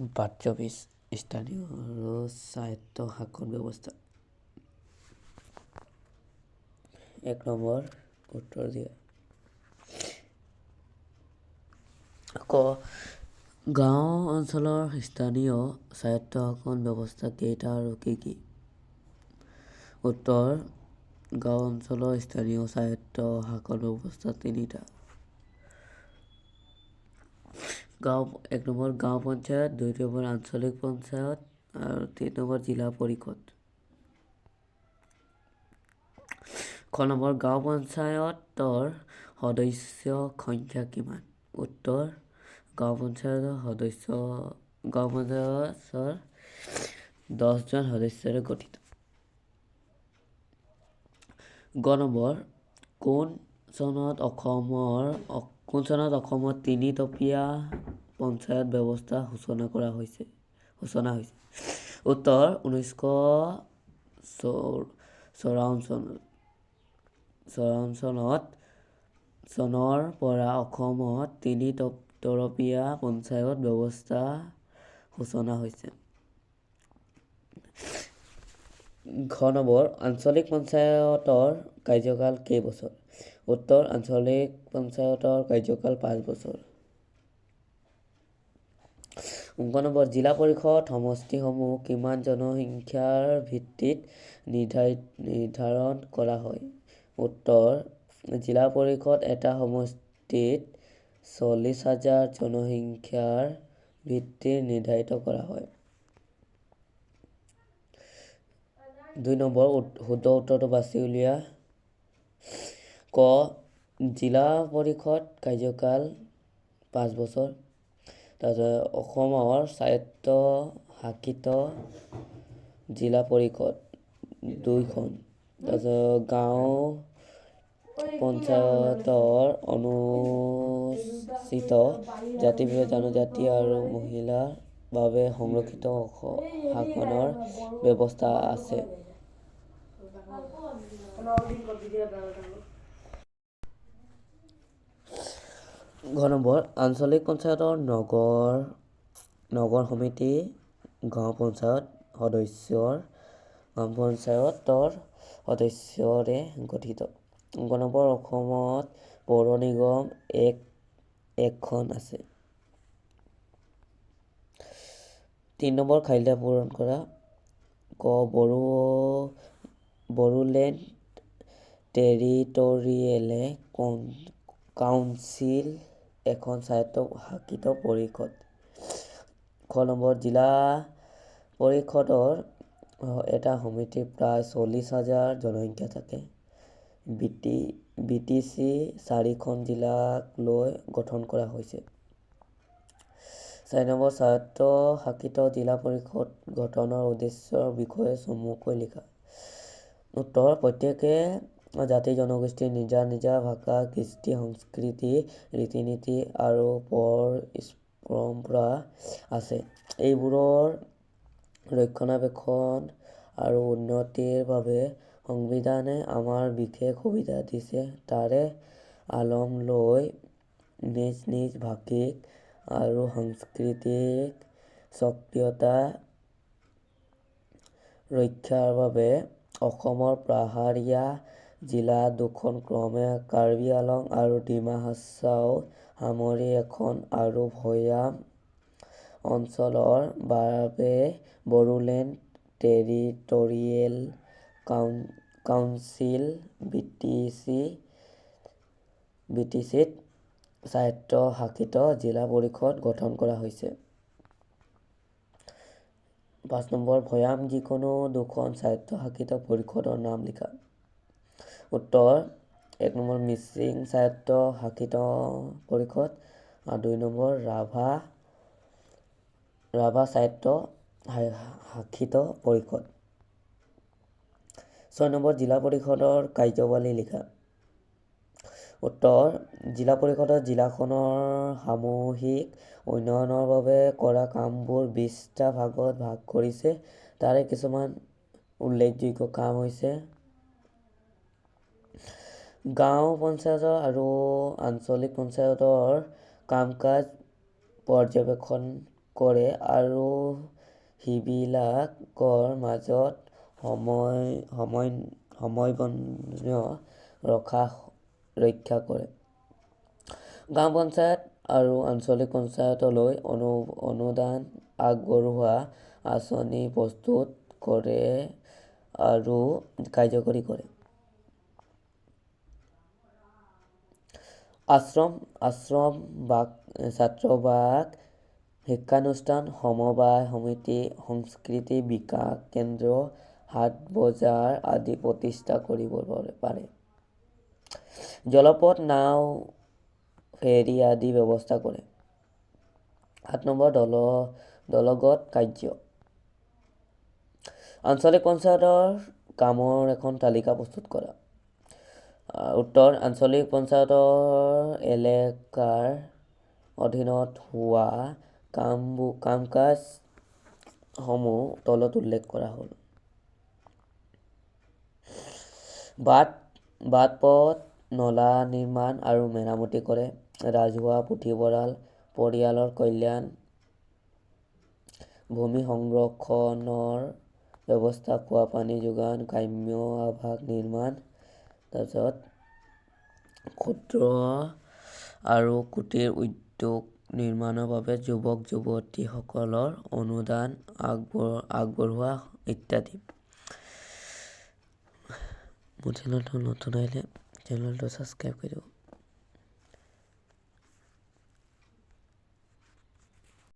পাঠ 24 স্থানীয় আৰু স্বায়ত্ত শাসন ব্যৱস্থা। 1 নম্বৰ উত্তৰ দিয়া। ক গাঁও অঞ্চলৰ স্থানীয় স্বায়ত্ত শাসন ব্যৱস্থা কেইটা আৰু কি কি? উত্তৰ গাঁও অঞ্চলৰ স্থানীয় স্বায়ত্ত শাসন ব্যৱস্থা 3টা। 1 নম্বৰ গাঁও পঞ্চায়ত, 2 নম্বৰ আঞ্চলিক পঞ্চায়ত আৰু 3 নম্বৰ জিলা পৰিষদ। খ নম্বৰ গাঁও পঞ্চায়তৰ সদস্য সংখ্যা কিমান? উত্তৰ গাঁও পঞ্চায়তৰ 10 জন সদস্যৰে গঠিত। গ নম্বৰ কোন চনত অসমত 3-টপীয়া পঞ্চায়ত ব্যৱস্থা সূচনা হৈছিল? উত্তৰ 1954 চনৰ পৰা অসমত 3-তৰপীয়া পঞ্চায়ত ব্যৱস্থা সূচনা হৈছে। ঘ নম্বৰ আঞ্চলিক পঞ্চায়তৰ কাৰ্যকাল কেইবছৰ? উত্তৰ আঞ্চলিক পঞ্চায়তৰ কাৰ্যকাল 5 বছৰ। গ নম্বৰ জিলা পৰিষদ সমষ্টিসমূহ কিমান জনসংখ্যাৰ ভিত্তিত নিৰ্ধাৰণ কৰা হয়? উত্তৰ জিলা পৰিষদ এটা সমষ্টিত 40,000 জনসংখ্যাৰ ভিত্তিত নিৰ্ধাৰিত কৰা হয়। 2 নম্বৰ শুদ্ধ উত্তৰটো বাছি উলিয়া। ক জিলা পৰিষদ কাৰ্যকাল 5 বছৰ। তাৰপিছত অসমৰ স্বায়ত্ত শাসিত জিলা পৰিষদ 2খন। তাৰপিছত গাঁও পঞ্চায়তৰ অনুসূচিত জাতি, জনজাতি আৰু মহিলাৰ বাবে সংৰক্ষিত শাসনৰ ব্যৱস্থা আছে। ঘ নম্বৰ আঞ্চলিক পঞ্চায়তৰ নগৰ সমিতি গাঁও পঞ্চায়তৰ সদস্যৰে গঠিত। গ নম্বৰ অসমত পৌৰ নিগম একখন আছে। 3 নম্বৰ খাদ্য পূৰণ কৰা। ক বড়োলেণ্ড টেৰিটৰিয়েল কাউন্সিল এখন স্বায়ত্ত শাসিত পৰিষদ। খ নম্বৰ জিলা পৰিষদৰ এটা সমিতিত প্ৰায় 40,000 জনসংখ্যা থাকে। BTC 4খন জিলাক লৈ গঠন কৰা হৈছে। 4 নম্বৰ স্বায়ত্ত শাসিত জিলা পৰিষদ গঠনৰ উদ্দেশ্যৰ বিষয়ে চমুকৈ লিখা। উত্তৰ প্ৰত্যেক জাতি জনগোষ্ঠীৰ নিজা নিজা ভাষা, কৃষ্টি, সংস্কৃতি, ৰীতি-নীতি আৰু পৰম্পৰা আছে। এইবোৰৰ ৰক্ষণাবেক্ষণ আৰু উন্নতিৰ বাবে সংবিধানে আমাক বিশেষ সুবিধা দিছে। তাৰে আলম লৈ নিজ নিজ ভাষিক আৰু সাংস্কৃতিক স্বকীয়তা ৰক্ষাৰ বাবে অসমৰ পাহাৰীয়া জিলা 2খন ক্ৰমে কাৰ্বি আংলং আৰু ডিমা হাছাও সামৰি এখন আৰু ভৈয়াম অঞ্চলৰ বাবে বড়োলেণ্ড টেৰিটৰিয়েল কাউন্সিল BTCত স্বায়ত্ত শাসিত জিলা পৰিষদ গঠন কৰা হৈছে। 5 নম্বৰ ভৈয়াম যিকোনো 2খন স্বায়ত্ত শাসিত পৰিষদৰ নাম লিখা। উত্তৰ 1 নম্বৰ মিচিং স্বায়ত্ত শাসিত পৰিষদ আৰু 2 নম্বৰ ৰাভা স্বায়ত্ত শাসিত পৰিষদ। 6 নম্বৰ জিলা পৰিষদৰ কাৰ্যাৱলী লিখা। উত্তৰ জিলা পৰিষদে জিলাখনৰ সামূহিক উন্নয়নৰ বাবে কৰা কামবোৰ 20টা ভাগত ভাগ কৰিছে। তাৰে কিছুমান উল্লেখযোগ্য কাম হৈছে: গাঁও পঞ্চায়ত আৰু আঞ্চলিক পঞ্চায়তৰ কাম-কাজ পৰ্যবেক্ষণ কৰে আৰু সিবিলাকৰ মাজত সমন্বয় ৰক্ষা কৰে। গাঁও পঞ্চায়ত আৰু আঞ্চলিক পঞ্চায়তলৈ অনুদান আগবঢ়োৱা আঁচনি প্ৰস্তুত কৰে আৰু কাৰ্যকৰী কৰে। আশ্ৰম, ছাত্ৰাবাস, শিক্ষানুষ্ঠান, সমবায় সমিতি, সংস্কৃতি বিকাশ কেন্দ্ৰ, হাট বজাৰ আদি প্ৰতিষ্ঠা কৰিব পাৰে। জলপথ, নাও, ফেৰী আদি ব্যৱস্থা কৰে। 7 দলগত কাৰ্য। আঞ্চলিক পঞ্চায়তৰ কামৰ এখন তালিকা প্ৰস্তুত কৰা। উত্তৰ: আঞ্চলিক পঞ্চায়তৰ এলেকাৰ অধীনত হোৱা কাম-কাজ সমূহ তলত উল্লেখ কৰা হ'ল। বাট-পথ, নলা নিৰ্মাণ আৰু মেৰামতি কৰে। ৰাজহুৱা পুথিভঁৰাল, পৰিয়ালৰ কল্যাণ, ভূমি সংৰক্ষণৰ ব্যৱস্থা, খোৱা পানী যোগান, গ্ৰাম্য আৱাস নিৰ্মাণ, ক্ষুদ্ৰ আৰু কুটীৰ উদ্যোগ নিৰ্মাণৰ বাবে যুৱক-যুৱতীসকলৰ অনুদান আগবঢ়োৱা ইত্যাদি। মোৰ চেনেলটো নতুন আহিলে চেনেলটো ছাবস্ক্ৰাইব কৰি দিব।